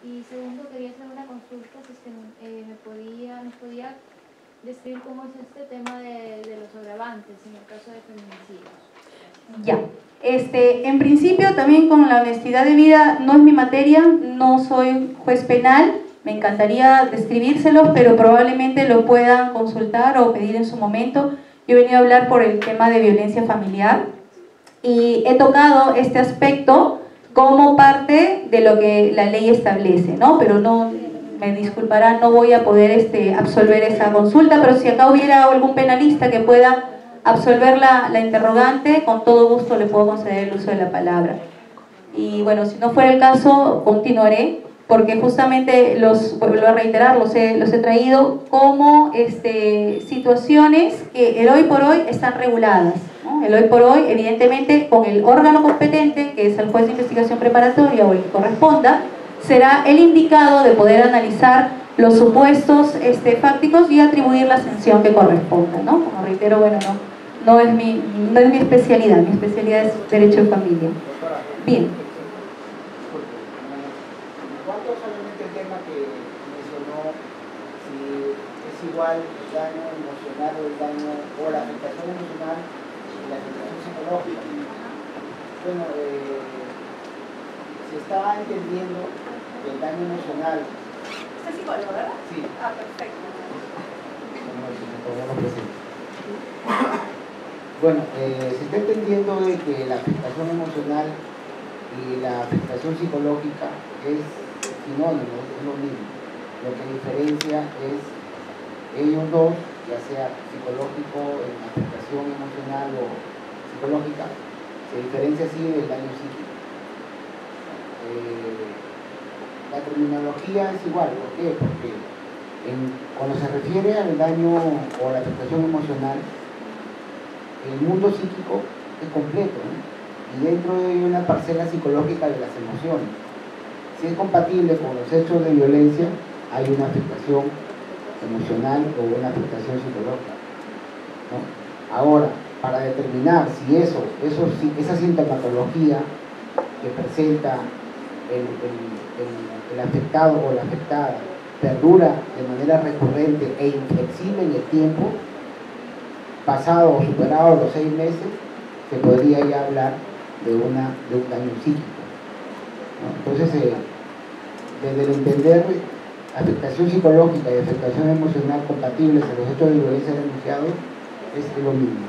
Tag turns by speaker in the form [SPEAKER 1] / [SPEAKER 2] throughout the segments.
[SPEAKER 1] Y segundo, quería hacer una consulta, si es que nos podía describir cómo es este tema de los agravantes en el caso de feminicidios.
[SPEAKER 2] Ya. En principio, también con la honestidad de vida, no es mi materia, no soy juez penal, me encantaría describírselos, pero probablemente lo puedan consultar o pedir en su momento. Yo he venido a hablar por el tema de violencia familiar y he tocado este aspecto como parte de lo que la ley establece, ¿no? Pero no, me disculparán, no voy a poder absolver esa consulta, pero si acá hubiera algún penalista que pueda absolver la interrogante, con todo gusto le puedo conceder el uso de la palabra. Y bueno, si no fuera el caso, continuaré, porque justamente vuelvo a reiterar, los he traído como situaciones que el hoy por hoy están reguladas, ¿no? El hoy por hoy, evidentemente, con el órgano competente, que es el juez de investigación preparatoria o el que corresponda, será el indicado de poder analizar los supuestos fácticos y atribuir la sanción que corresponda, ¿no? Como reitero, bueno, no es mi especialidad, mi especialidad es Derecho de Familia. Bien.
[SPEAKER 3] ¿Cuánto solamente el tema que mencionó, si es igual el daño emocional o el daño, o la afectación emocional y la afectación psicológica? Bueno, se estaba entendiendo que el daño emocional...
[SPEAKER 2] ¿Usted es psicólogo, verdad?
[SPEAKER 3] Sí.
[SPEAKER 2] Ah, perfecto.
[SPEAKER 3] Bueno, se está entendiendo de que la afectación emocional y la afectación psicológica es sinónimo, es lo mismo. Lo que diferencia es ellos dos, ya sea psicológico, en afectación emocional o psicológica, se diferencia así del daño psíquico. La terminología es igual, ¿por qué? Porque cuando se refiere al daño o a la afectación emocional, el mundo psíquico es completo, ¿no? Y dentro de una parcela psicológica de las emociones. Si es compatible con los hechos de violencia, hay una afectación emocional o una afectación psicológica, ¿no? Ahora, para determinar si esa sintomatología que presenta el afectado o la afectada perdura de manera recurrente e inflexible en el tiempo, pasado o superado los 6 meses, se podría ya hablar de un daño psíquico, ¿no? Entonces, desde el entender afectación psicológica y afectación emocional compatibles a los hechos de violencia denunciados, es lo mismo.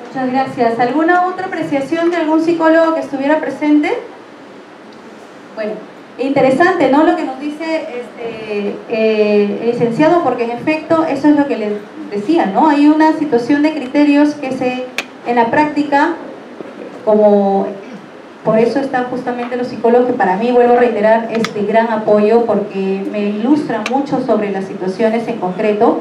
[SPEAKER 2] Muchas gracias. ¿Alguna otra apreciación de algún psicólogo que estuviera presente? Bueno, interesante, ¿no? Lo que nos dice el licenciado, porque en efecto eso es lo que les decía, ¿no? Hay una situación de criterios que en la práctica, como por eso están justamente los psicólogos, que para mí, vuelvo a reiterar, es de gran apoyo porque me ilustran mucho sobre las situaciones en concreto.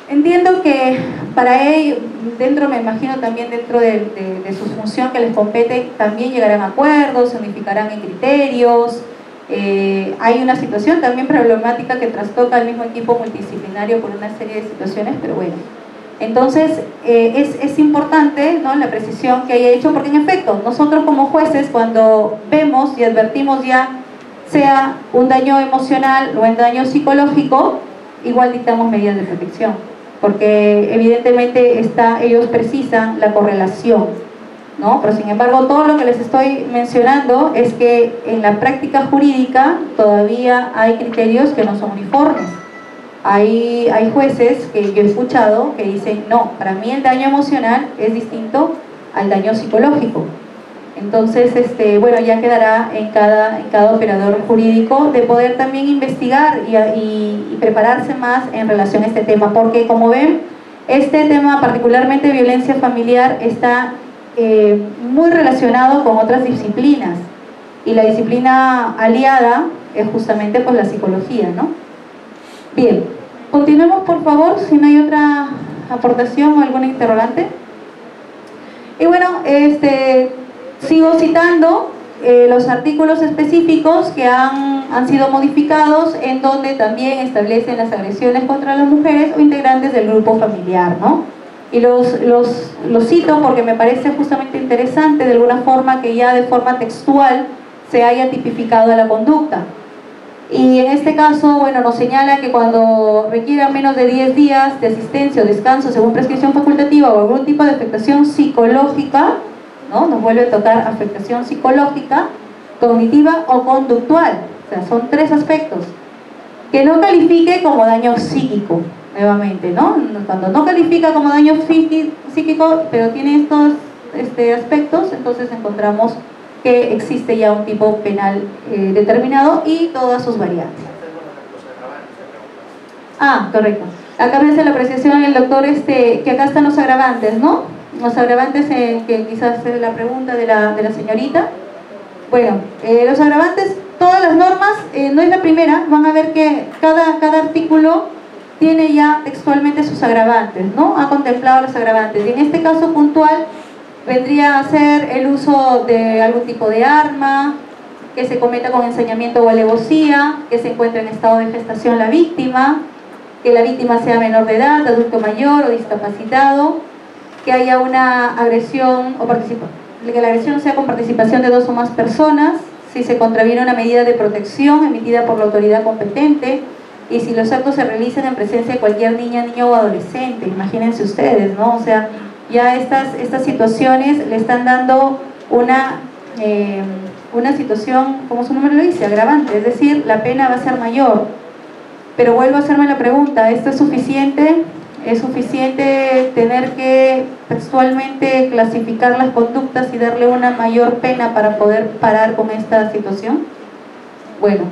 [SPEAKER 2] Entiendo que para ello, me imagino también dentro de su función que les compete, también llegarán a acuerdos, se unificarán en criterios. Hay una situación también problemática que trastoca al mismo equipo multidisciplinario por una serie de situaciones, pero bueno. Entonces, es importante, ¿no?, la precisión que haya hecho, porque en efecto, nosotros como jueces, cuando vemos y advertimos ya, sea un daño emocional o un daño psicológico, igual dictamos medidas de protección, porque evidentemente ellos precisan la correlación, ¿no? Pero sin embargo, todo lo que les estoy mencionando es que en la práctica jurídica todavía hay criterios que no son uniformes. Hay jueces que yo he escuchado que dicen, no, para mí el daño emocional es distinto al daño psicológico. Entonces, bueno, ya quedará en cada operador jurídico de poder también investigar y prepararse más en relación a este tema, porque como ven, este tema, particularmente violencia familiar, está muy relacionado con otras disciplinas, y la disciplina aliada es justamente pues la psicología, ¿no? Bien, continuemos por favor, si no hay otra aportación o alguna interrogante. Y bueno, sigo citando los artículos específicos que han sido modificados, en donde también establecen las agresiones contra las mujeres o integrantes del grupo familiar, ¿no? Y los cito porque me parece justamente interesante de alguna forma que ya de forma textual se haya tipificado la conducta. Y en este caso, bueno, nos señala que cuando requiera menos de 10 días de asistencia o descanso según prescripción facultativa o algún tipo de afectación psicológica, ¿no? Nos vuelve a tocar afectación psicológica, cognitiva o conductual. O sea, son 3 aspectos. Que no califique como daño psíquico, nuevamente, ¿no? Cuando no califica como daño psíquico, pero tiene estos aspectos, entonces encontramos que existe ya un tipo penal determinado y todas sus variantes. Ah, correcto. Acá me hace la apreciación el doctor que acá están los agravantes, ¿no? Los agravantes, que quizás es la pregunta de la señorita. Bueno, los agravantes, todas las normas, no es la primera, van a ver que cada artículo tiene ya textualmente sus agravantes, ¿no? Ha contemplado los agravantes. Y en este caso puntual vendría a ser el uso de algún tipo de arma, que se cometa con ensañamiento o alevosía, que se encuentre en estado de gestación la víctima, que la víctima sea menor de edad, adulto mayor o discapacitado, que haya una agresión o que la agresión sea con participación de 2 o más personas, si se contraviene una medida de protección emitida por la autoridad competente y si los actos se realizan en presencia de cualquier niña, niño o adolescente. Imagínense ustedes, ¿no? O sea, ya estas situaciones le están dando una situación, como su nombre lo dice, agravante, es decir, la pena va a ser mayor. Pero vuelvo a hacerme la pregunta, ¿esto es suficiente? ¿Es suficiente tener que textualmente clasificar las conductas y darle una mayor pena para poder parar con esta situación? Bueno,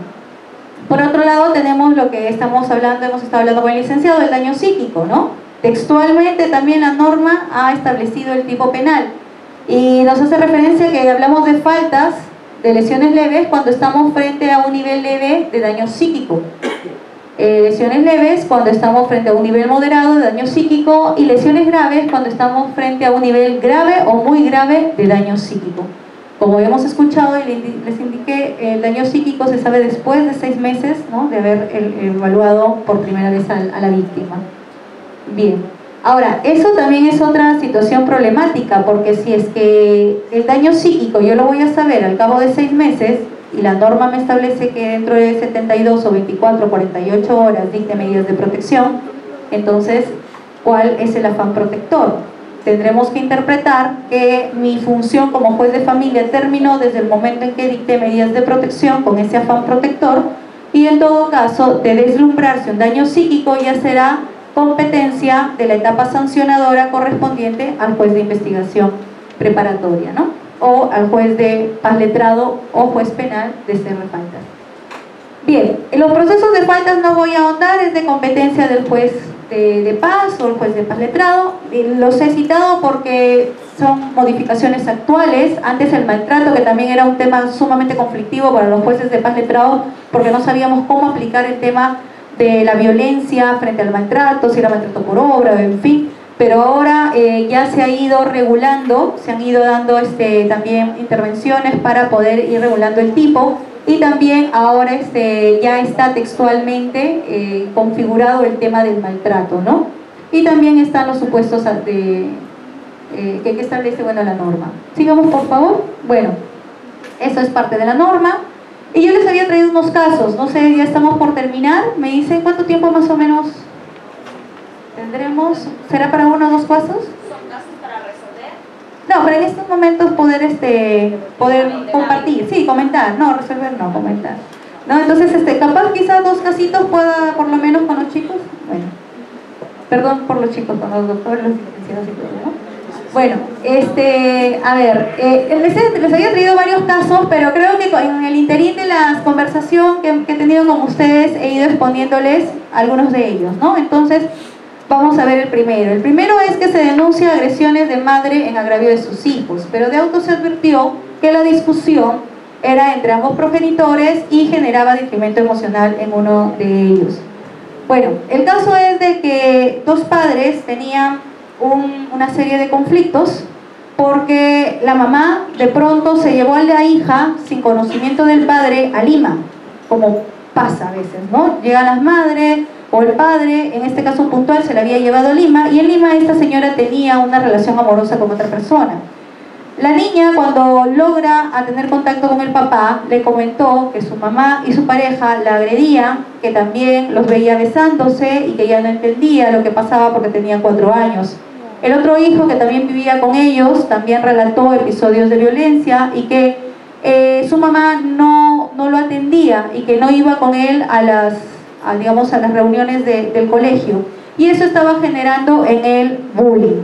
[SPEAKER 2] por otro lado tenemos lo que hemos estado hablando con el licenciado, el daño psíquico, ¿no? Textualmente también la norma ha establecido el tipo penal y nos hace referencia que hablamos de faltas, de lesiones leves cuando estamos frente a un nivel leve de daño psíquico. Lesiones leves cuando estamos frente a un nivel moderado de daño psíquico y lesiones graves cuando estamos frente a un nivel grave o muy grave de daño psíquico. Como hemos escuchado y les indiqué, el daño psíquico se sabe después de 6 meses, ¿no?, de haber evaluado por primera vez a la víctima. Bien, ahora, eso también es otra situación problemática, porque si es que el daño psíquico yo lo voy a saber al cabo de 6 meses, y la norma me establece que dentro de 72 o 24 o 48 horas dicte medidas de protección, entonces, ¿cuál es el afán protector? Tendremos que interpretar que mi función como juez de familia terminó desde el momento en que dicté medidas de protección con ese afán protector, y en todo caso, de deslumbrarse un daño psíquico ya será competencia de la etapa sancionadora correspondiente al juez de investigación preparatoria, ¿no?, o al juez de paz letrado o juez penal de CR faltas. Bien, en los procesos de faltas no voy a ahondar, es de competencia del juez de paz o el juez de paz letrado. Los he citado porque son modificaciones actuales. Antes el maltrato, que también era un tema sumamente conflictivo para los jueces de paz letrado, porque no sabíamos cómo aplicar el tema de la violencia frente al maltrato, si era maltrato por obra, en fin. Pero ahora ya se ha ido regulando, se han ido dando también intervenciones para poder ir regulando el tipo, y también ahora ya está textualmente configurado el tema del maltrato, ¿no? Y también están los supuestos que establece, bueno, la norma. Sigamos, por favor. Bueno, eso es parte de la norma. Y yo les había traído unos casos, no sé, ya estamos por terminar. Me dicen cuánto tiempo más o menos tendremos. ¿Será para 1 o 2 casos?
[SPEAKER 4] ¿Son casos para resolver?
[SPEAKER 2] No, pero en estos momentos poder compartir, sí, comentar, no, resolver no, comentar. ¿No? Entonces, capaz quizás 2 casitos pueda, por lo menos con los chicos. Bueno, perdón por los chicos, con los doctores, los licenciados y todo, ¿no? Bueno, a ver, les había traído varios casos, pero creo que en el interín de la conversación que he tenido con ustedes he ido exponiéndoles algunos de ellos, ¿no? Entonces, vamos a ver el primero. El primero es que se denuncia agresiones de madre en agravio de sus hijos, pero de auto se advirtió que la discusión era entre ambos progenitores y generaba detrimento emocional en uno de ellos. Bueno, el caso es de que 2 padres tenían una serie de conflictos porque la mamá de pronto se llevó a la hija sin conocimiento del padre a Lima, como pasa a veces, ¿no? Llegan las madres o el padre, en este caso puntual, se la había llevado a Lima, y en Lima esta señora tenía una relación amorosa con otra persona. La niña, cuando logra a tener contacto con el papá, le comentó que su mamá y su pareja la agredían, que también los veía besándose y que ya no entendía lo que pasaba porque tenía 4 años. El otro hijo, que también vivía con ellos, también relató episodios de violencia y que su mamá no lo atendía y que no iba con él a las reuniones del colegio. Y eso estaba generando en él bullying.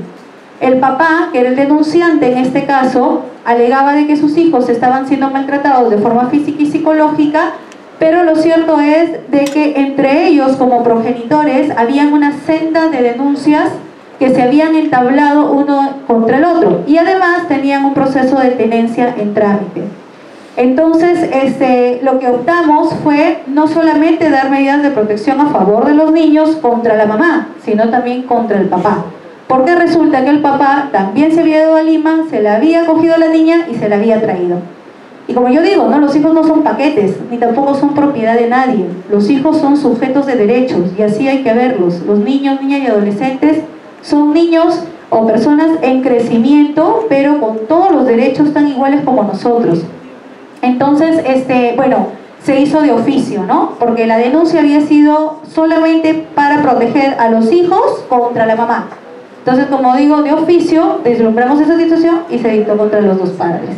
[SPEAKER 2] El papá, que era el denunciante en este caso, alegaba de que sus hijos estaban siendo maltratados de forma física y psicológica, pero lo cierto es de que entre ellos, como progenitores, habían una senda de denuncias que se habían entablado uno contra el otro, y además tenían un proceso de tenencia en trámite. Entonces, lo que optamos fue no solamente dar medidas de protección a favor de los niños contra la mamá, sino también contra el papá. Porque resulta que el papá también se había ido a Lima, se la había cogido a la niña y se la había traído. Y como yo digo, ¿no? Los hijos no son paquetes, ni tampoco son propiedad de nadie. Los hijos son sujetos de derechos, y así hay que verlos. Los niños, niñas y adolescentes son niños o personas en crecimiento, pero con todos los derechos tan iguales como nosotros. Entonces, se hizo de oficio, ¿no? Porque la denuncia había sido solamente para proteger a los hijos contra la mamá. Entonces, como digo, de oficio, deslumbramos esa situación y se dictó contra los 2 padres.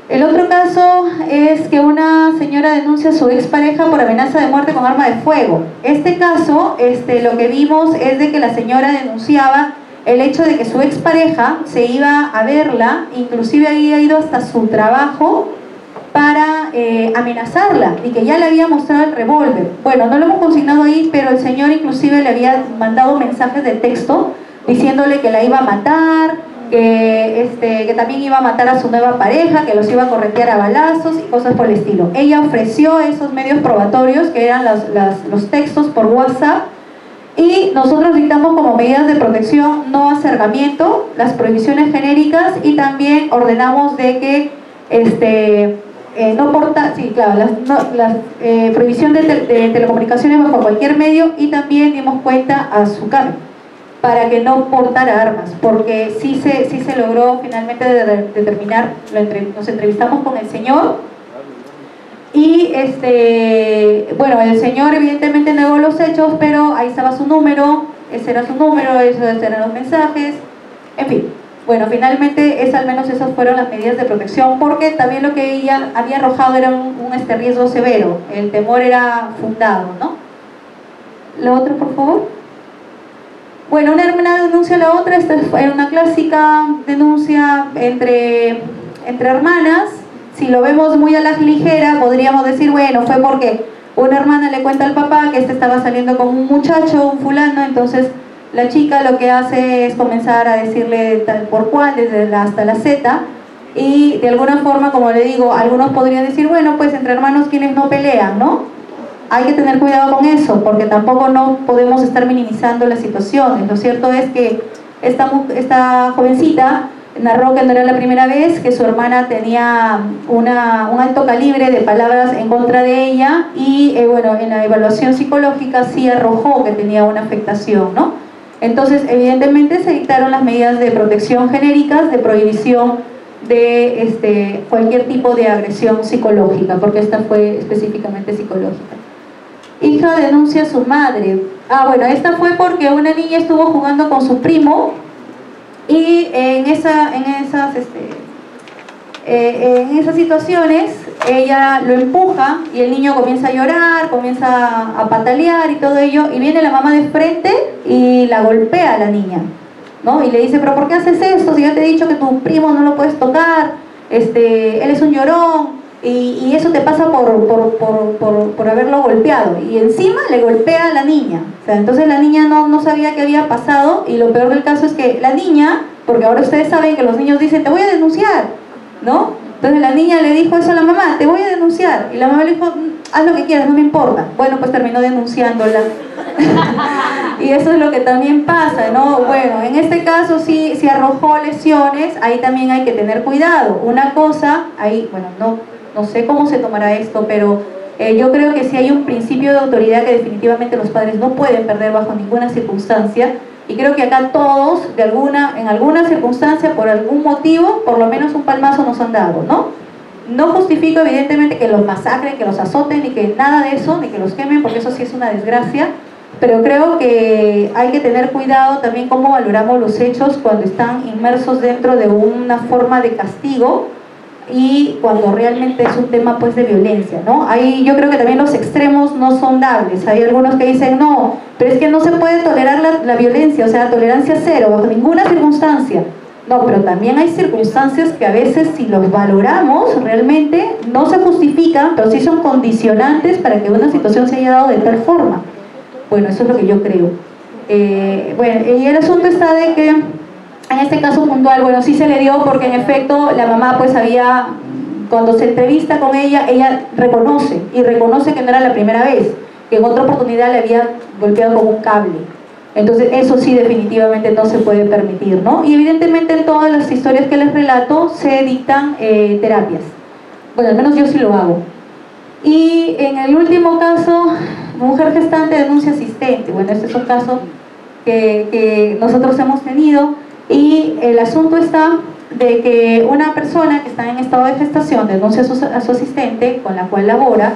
[SPEAKER 2] El otro caso es que una señora denuncia a su expareja por amenaza de muerte con arma de fuego. Este caso, lo que vimos es de que la señora denunciaba el hecho de que su expareja se iba a verla, inclusive había ido hasta su trabajo para amenazarla, y que ya le había mostrado el revólver. Bueno, no lo hemos consignado ahí, pero el señor inclusive le había mandado mensajes de texto diciéndole que la iba a matar, que también iba a matar a su nueva pareja, que los iba a corretear a balazos y cosas por el estilo. Ella ofreció esos medios probatorios, que eran los textos por WhatsApp, y nosotros dictamos como medidas de protección no acercamiento, las prohibiciones genéricas, y también ordenamos de que prohibición de telecomunicaciones bajo cualquier medio, y también dimos cuenta a su cargo para que no portara armas, porque sí se logró finalmente determinar. Nos entrevistamos con el señor y el señor evidentemente negó los hechos, pero ahí estaba su número, ese era su número, esos eran los mensajes, en fin. Bueno, finalmente al menos esas fueron las medidas de protección, porque también lo que ella había arrojado era un riesgo severo, el temor era fundado, ¿no? Lo otro, por favor. Bueno, una hermana denuncia a la otra. Esta era una clásica denuncia entre hermanas. Si lo vemos muy a la ligera, podríamos decir, bueno, fue porque una hermana le cuenta al papá que estaba saliendo con un muchacho, un fulano, entonces la chica lo que hace es comenzar a decirle tal por cual, desde la hasta la Z, y de alguna forma, como le digo, algunos podrían decir, bueno, pues entre hermanos quienes no pelean, ¿no? Hay que tener cuidado con eso, porque tampoco no podemos estar minimizando las situaciones. Lo cierto es que esta jovencita narró que no era la primera vez, que su hermana tenía un alto calibre de palabras en contra de ella, y en la evaluación psicológica sí arrojó que tenía una afectación, ¿no? Entonces, evidentemente se dictaron las medidas de protección genéricas, de prohibición de cualquier tipo de agresión psicológica, porque esta fue específicamente psicológica. Hija denuncia a su madre. Esta fue porque una niña estuvo jugando con su primo, y en esas situaciones ella lo empuja y el niño comienza a llorar, comienza a patalear y todo ello, y viene la mamá de frente y la golpea a la niña, ¿no? Y le dice, pero ¿por qué haces esto? Si yo te he dicho que tu primo no lo puedes tocar, él es un llorón, y eso te pasa por haberlo golpeado, y encima le golpea a la niña. O sea, entonces la niña no sabía qué había pasado, y lo peor del caso es que la niña, porque ahora ustedes saben que los niños dicen, te voy a denunciar, ¿no? Entonces la niña le dijo eso a la mamá, te voy a denunciar, y la mamá le dijo, haz lo que quieras, no me importa. Bueno, pues terminó denunciándola. Y eso es lo que también pasa, ¿no? Bueno, en este caso sí arrojó lesiones, ahí también hay que tener cuidado. Una cosa, ahí, bueno, no sé cómo se tomará esto, pero yo creo que sí hay un principio de autoridad que definitivamente los padres no pueden perder bajo ninguna circunstancia, Y creo que acá todos, en alguna circunstancia, por algún motivo, por lo menos un palmazo nos han dado, ¿no? No justifico evidentemente que los masacren, que los azoten, ni que nada de eso, ni que los quemen, porque eso sí es una desgracia, pero creo que hay que tener cuidado también cómo valoramos los hechos cuando están inmersos dentro de una forma de castigo y cuando realmente es un tema pues de violencia, ¿no? Ahí yo creo que también los extremos no son dables. Hay algunos que dicen no, pero es que no se puede tolerar la violencia, o sea, tolerancia cero, bajo ninguna circunstancia. No, pero también hay circunstancias que a veces si los valoramos realmente no se justifican, pero sí son condicionantes para que una situación se haya dado de tal forma. Bueno, eso es lo que yo creo. Bueno, y el asunto está de que en este caso puntual, bueno, sí se le dio porque en efecto la mamá pues cuando se entrevista con ella reconoce que no era la primera vez, que en otra oportunidad le había golpeado con un cable. Entonces eso sí definitivamente no se puede permitir, ¿no? Y evidentemente en todas las historias que les relato se dictan terapias. Bueno, al menos yo sí lo hago. Y en el último caso, mujer gestante denuncia asistente. Bueno, este es un caso que nosotros hemos tenido. Y el asunto está de que una persona que está en estado de gestación denuncia a su asistente con la cual labora,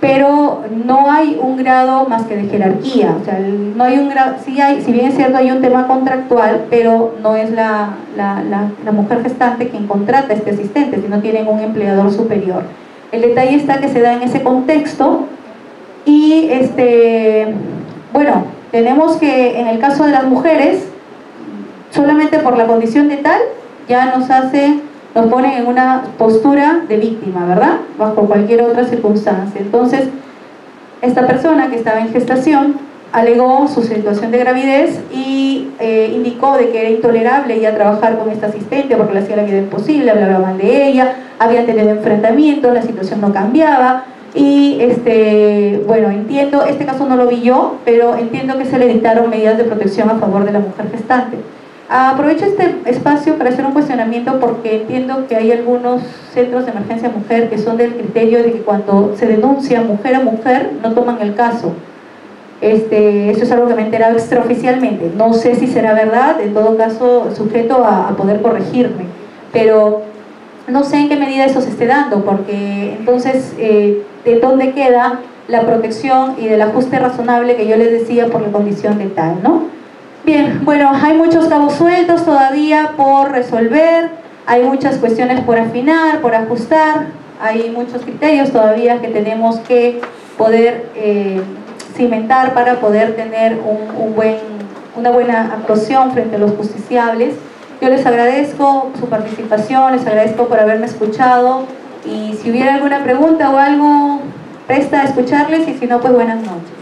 [SPEAKER 2] pero no hay un grado más que de jerarquía, o sea, no hay un grado, si bien es cierto hay un tema contractual, pero no es la mujer gestante quien contrata a este asistente, sino tienen un empleador superior. El detalle está que se da en ese contexto y bueno, tenemos que en el caso de las mujeres, solamente por la condición de tal, ya nos ponen en una postura de víctima, ¿verdad? Bajo cualquier otra circunstancia. Entonces, esta persona que estaba en gestación alegó su situación de gravidez y indicó de que era intolerable ya trabajar con esta asistente porque le hacía la vida imposible, hablaba mal de ella, habían tenido enfrentamientos, la situación no cambiaba. Y bueno, entiendo, este caso no lo vi yo, pero entiendo que se le dictaron medidas de protección a favor de la mujer gestante. Aprovecho este espacio para hacer un cuestionamiento porque entiendo que hay algunos centros de emergencia mujer que son del criterio de que cuando se denuncia mujer a mujer no toman el caso. Eso es algo que me he enterado extraoficialmente. No sé si será verdad, en todo caso sujeto a poder corregirme, pero no sé en qué medida eso se esté dando, porque entonces ¿de dónde queda la protección y del ajuste razonable que yo les decía por la condición de tal, ¿no? Bien, bueno, hay muchos cabos sueltos todavía por resolver, hay muchas cuestiones por afinar, por ajustar, hay muchos criterios todavía que tenemos que poder cimentar para poder tener una buena actuación frente a los justiciables. Yo les agradezco su participación, les agradezco por haberme escuchado y si hubiera alguna pregunta o algo, presta a escucharles y si no, pues buenas noches.